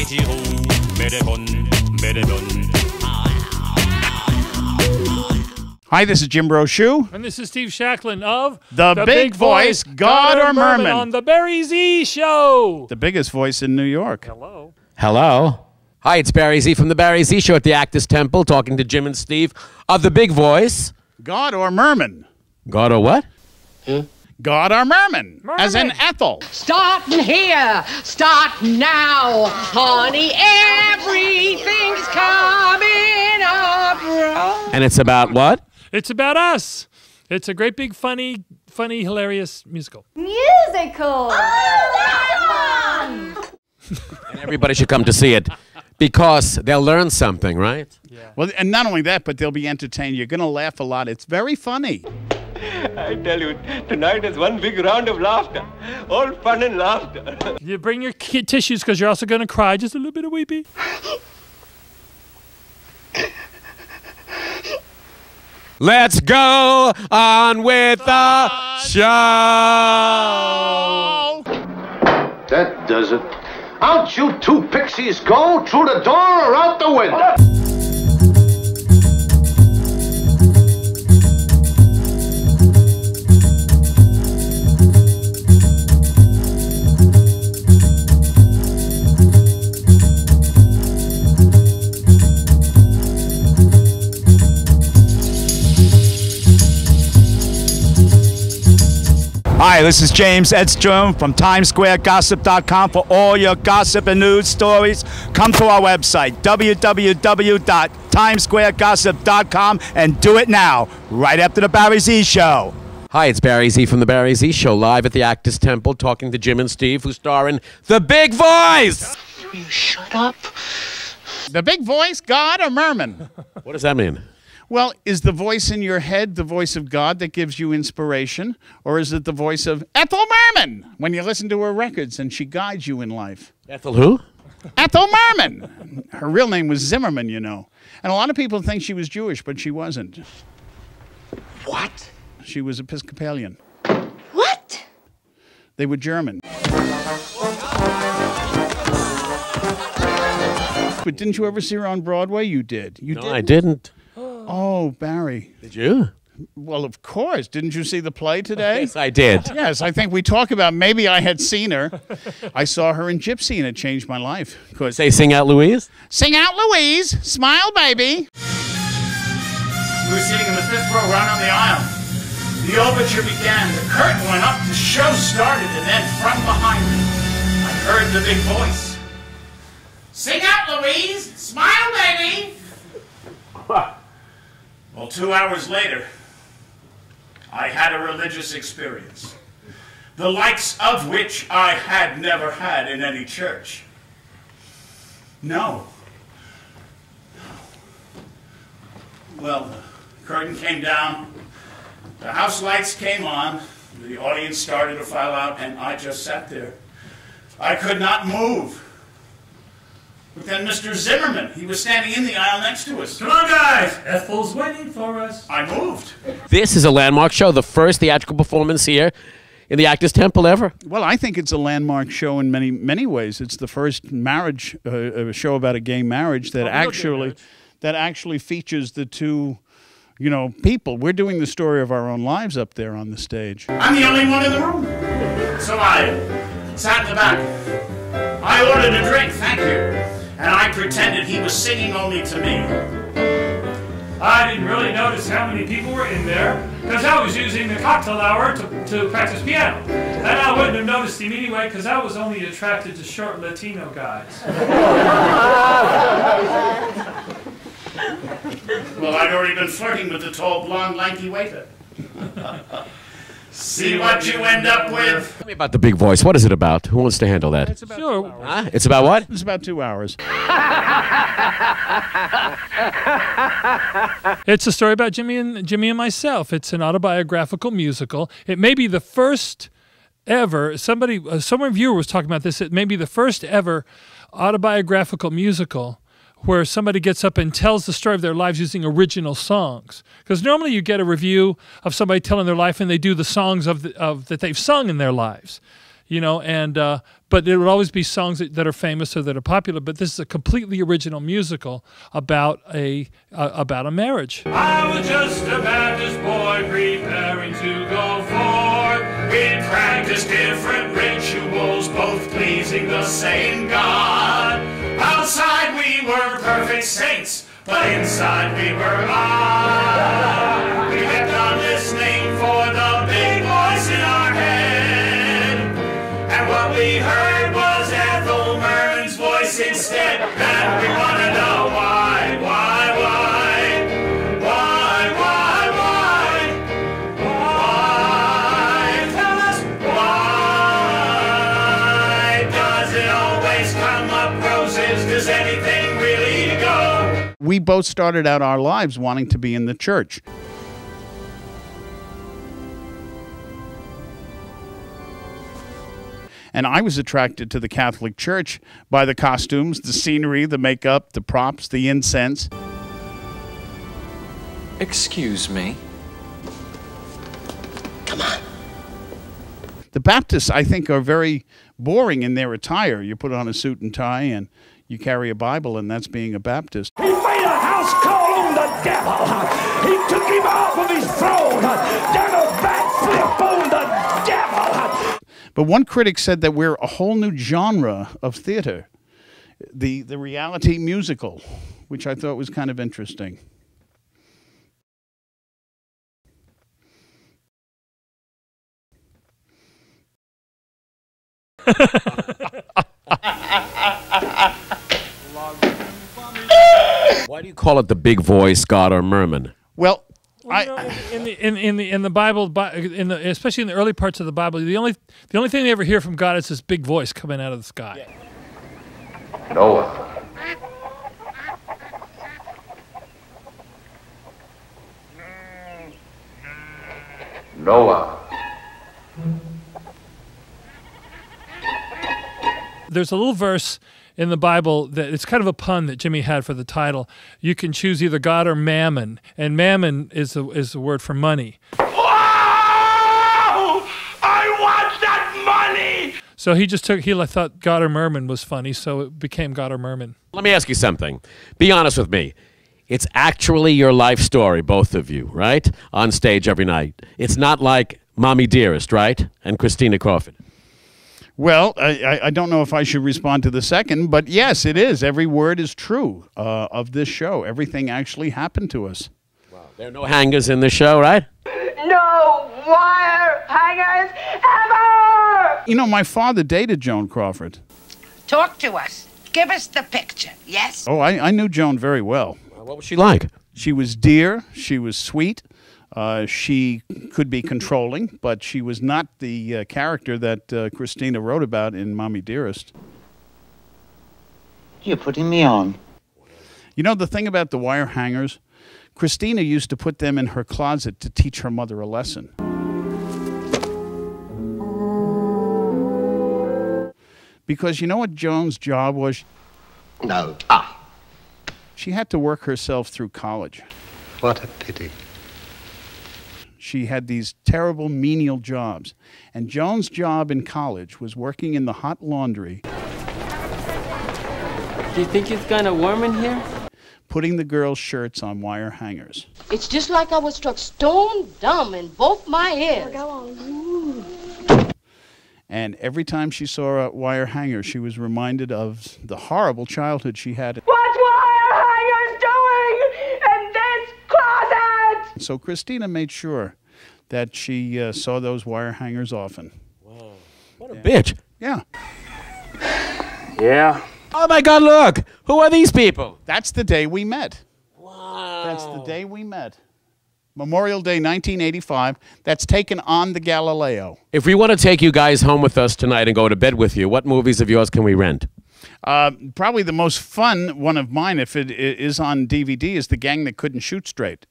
Hi, this is Jim Brochu. And this is Steve Schalchlin of The Big Voice, God or Merman. On the barryz Show. The biggest voice in New York. Hello. Hello. Hi, it's barryz from the barryz Show at the Actors Temple, talking to Jim and Steve of The Big Voice. God or Merman. God or what? God or Merman. As in Ethel. Starting here, starting now, honey, everything's coming up right. And it's about what? It's about us. It's a great big funny, hilarious musical. Musical! Oh, And everybody should come to see it because they'll learn something, right? Yeah. Well, and not only that, but they'll be entertained. You're going to laugh a lot. It's very funny. I tell you, tonight is one big round of laughter. All fun and laughter. You bring your tissues because you're also going to cry. Just a little bit of weepy. Let's go on with the show. That does it. Out you two pixies go, through the door or out the window. Hi, this is James Edstrom from TimesSquareGossip.com. For all your gossip and news stories, come to our website, www.timesquaregossip.com, and do it now, right after the barryz Show. Hi, it's barryz from the barryz Show, live at the Actors Temple, talking to Jim and Steve, who star in The Big Voice. Will you shut up? The Big Voice, God or Merman? What does that mean? Well, is the voice in your head the voice of God that gives you inspiration? Or is it the voice of Ethel Merman when you listen to her records and she guides you in life? Ethel who? Ethel Merman. Her real name was Zimmerman, you know. And a lot of people think she was Jewish, but she wasn't. What? She was Episcopalian. what? They were German. But didn't you ever see her on Broadway? You did. You No, did. I didn't. Oh, Barry. Did you? Well, of course. Didn't you see the play today? Yes, I did. Yes, I think we talk about maybe I had seen her. I saw her in Gypsy, and it changed my life. Say, sing out, Louise. Sing out, Louise. Smile, baby. We were sitting in the fifth row right on the aisle. The overture began. The curtain went up. The show started. And then from behind me, I heard the big voice. Sing out, Louise. Smile, baby. Well, 2 hours later, I had a religious experience, the likes of which I had never had in any church. No. Well, the curtain came down, the house lights came on, the audience started to file out, and I just sat there. I could not move. But then Mr. Zimmerman, he was standing in the aisle next to us. Come on, guys. Ethel's waiting for us. I moved. This is a landmark show, the first theatrical performance here in the Actors Temple ever. Well, I think it's a landmark show in many ways. It's the first marriage show about a gay marriage that actually features the two, you know, people. We're doing the story of our own lives up there on the stage. I'm the only one in the room, so I sat in the back. I ordered a drink, thank you, and I pretended he was singing only to me. I didn't really notice how many people were in there because I was using the cocktail hour to practice piano. And I wouldn't have noticed him anyway because I was only attracted to short Latino guys. Well, I'd already been flirting with the tall, blonde, lanky waiter. See what you end up with. Tell me about The Big Voice. What is it about? Who wants to handle that? It's about Sure. 2 hours. Huh? It's about what? It's about 2 hours. It's a story about Jimmy and myself. It's an autobiographical musical. It may be the first ever. Some reviewer was talking about this. It may be the first ever autobiographical musical where somebody gets up and tells the story of their lives using original songs. Because normally you get a review of somebody telling their life and they do the songs that they've sung in their lives. you know, and but it would always be songs that are famous or that are popular. But this is a completely original musical about a marriage. I was just a Baptist boy preparing to go forth. We practiced different rituals, both pleasing the same God. Outside we were perfect saints, but inside we were odd. We kept on listening for the big voice in our head, and what we heard was Ethel Merman's voice instead. And we want to know why, why, why, why, why, why, why? Tell us why. Does it always come up roses? Does anything really go? We both started out our lives wanting to be in the church. And I was attracted to the Catholic Church by the costumes, the scenery, the makeup, the props, the incense. Excuse me. Come on. The Baptists, I think, are very boring in their attire. You put on a suit and tie and you carry a Bible, and that's being a Baptist. He made a house call on the devil. He took him off of his throne. Done a backflip on the devil. But one critic said that we're a whole new genre of theater, the reality musical, which I thought was kind of interesting. Why do you call it the big voice, God, or Merman? Well, in the Bible, especially in the early parts of the Bible, the only thing they ever hear from God is this big voice coming out of the sky. Noah. Noah. There's a little verse in the Bible that it's kind of a pun that Jimmy had for the title. You can choose either God or mammon, and mammon is the word for money. Wow! I want that money! So he thought God or Merman was funny, so it became God or Merman. Let me ask you something. Be honest with me. It's actually your life story, both of you, right? On stage every night. It's not like Mommy Dearest, right? And Christina Crawford. Well, I don't know if I should respond to the second, but yes, it is. Every word is true of this show. Everything actually happened to us. Wow. There are no hangers in the show, right? No wire hangers ever! You know, my father dated Joan Crawford. Talk to us. Give us the picture, yes? Oh, I knew Joan very well. What was she like? She was dear. She was sweet. She could be controlling, but she was not the character that Christina wrote about in Mommy Dearest. You're putting me on. You know, the thing about the wire hangers, Christina used to put them in her closet to teach her mother a lesson. Because you know what Joan's job was? No. She had to work herself through college. What a pity. She had these terrible menial jobs. And Joan's job in college was working in the hot laundry. Do you think it's kind of warm in here? Putting the girls' shirts on wire hangers. It's just like I was struck stone dumb in both my ears. And every time she saw a wire hanger, she was reminded of the horrible childhood she had. What's wire hangers doing in this closet? So Christina made sure that she saw those wire hangers often. Wow. What a bitch. Yeah. Yeah. Oh my God, look! Who are these people? That's the day we met. Wow. That's the day we met. Memorial Day 1985. That's taken on the Galileo. If we want to take you guys home with us tonight and go to bed with you, what movies of yours can we rent? Probably the most fun one of mine, if it is on DVD, is The Gang That Couldn't Shoot Straight.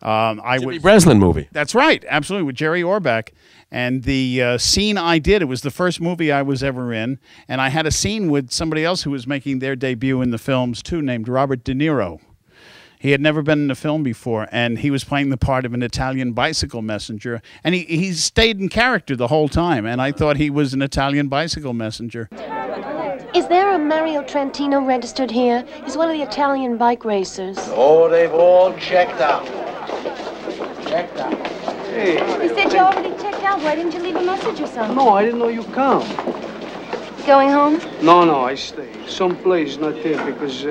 Jimmy Breslin movie. That's right, absolutely, with Jerry Orbach. And the scene I did, it was the first movie I was ever in, and I had a scene with somebody else who was making their debut in the films too, named Robert De Niro. He had never been in a film before, and he was playing the part of an Italian bicycle messenger. And he stayed in character the whole time, and I thought he was an Italian bicycle messenger. Is there a Mario Trentino registered here? He's one of the Italian bike racers. Oh, they've all checked out. Checked out. Hey. You said you already checked out. Why didn't you leave a message or something? No, I didn't know you come. Going home? No, I stay. Someplace not here because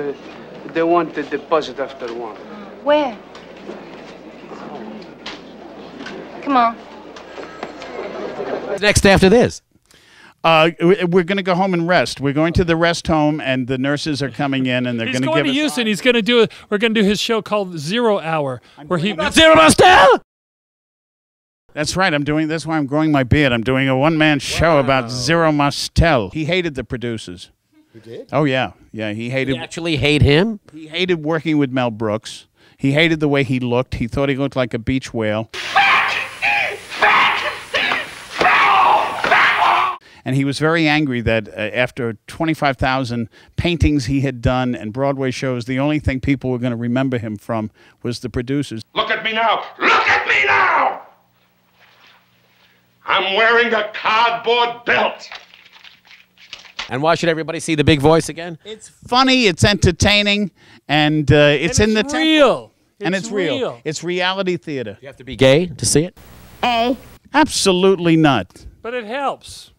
they want the deposit after 1. Where? Come on. Next after this. We're going to go home and rest. We're going to the rest home, and the nurses are coming in, and they're going to give us... He's going to Houston. He's going to do we're going to do his show called 0 Hour, where he... Zero Mostel! That's right. That's why I'm growing my beard. I'm doing a one-man show about Zero Mostel. He hated the producers. You did? Oh, yeah. Yeah, he hated... You actually hate him? He hated working with Mel Brooks. He hated the way he looked. He thought he looked like a beach whale. And he was very angry that after 25,000 paintings he had done and Broadway shows, the only thing people were going to remember him from was the producers. Look at me now! Look at me now! I'm wearing a cardboard belt. And why should everybody see the big voice again? It's funny, it's entertaining, and it's in the real. And it's real. It's reality theater. You have to be gay to see it? A. Absolutely not. But it helps.